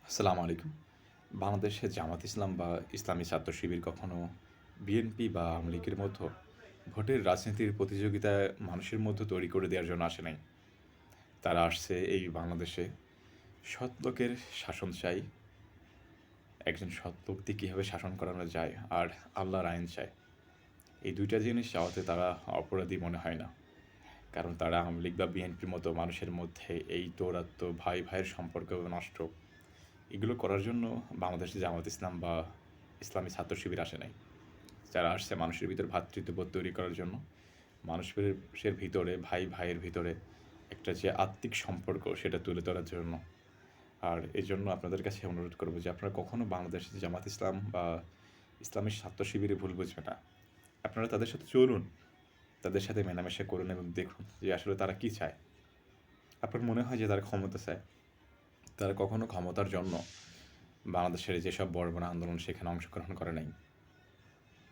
আসসালামু আলাইকুম। বাংলাদেশে জামাত ইসলাম বা ইসলামী ছাত্র শিবির কখনো বিএনপি বা আওয়ামী লীগের মতো ভোটের রাজনীতির প্রতিযোগিতায় মানুষের মধ্যে তৈরি করে দেওয়ার জন্য আসে নাই। তারা আসছে এই বাংলাদেশে সৎ লোকের শাসন চাই, একজন সৎ লোক দিয়ে কীভাবে শাসন করানো যায় আর আল্লাহর আইন চায়। এই ২ টা জিনিস চাওয়াতে তারা অপরাধী মনে হয় না। কারণ তারা আওয়ামী লীগ বা বিএনপির মতো মানুষের মধ্যে এই দৌরাত্ম্য, ভাই-ভাইয়ের সম্পর্ক নষ্ট এগুলো করার জন্য বাংলাদেশে জামাত ইসলাম বা ইসলামী ছাত্র শিবির আসে নাই। যারা আসছে মানুষের ভিতর ভ্রাতৃত্ববোধ তৈরি করার জন্য, মানুষের ভিতরে ভাই-ভাইয়ের ভিতরে একটা যে আত্মিক সম্পর্ক সেটা তুলে ধরার জন্য। আর এজন্য আপনাদের কাছে অনুরোধ করব যে আপনারা কখনো বাংলাদেশে জামাত ইসলাম বা ইসলামী ছাত্র শিবিরে ভুল বুঝবেন না। আপনারা তাদের সাথে চলুন, তাদের সাথে মেলামেশা করুন এবং দেখুন যে আসলে তারা কী চায়। আপনার মনে হয় যে তারা ক্ষমতা চায়, তারা কখনো ক্ষমতার জন্য বাংলাদেশের যেসব বড়, বড় আন্দোলন সেখানে অংশগ্রহণ করে নাই।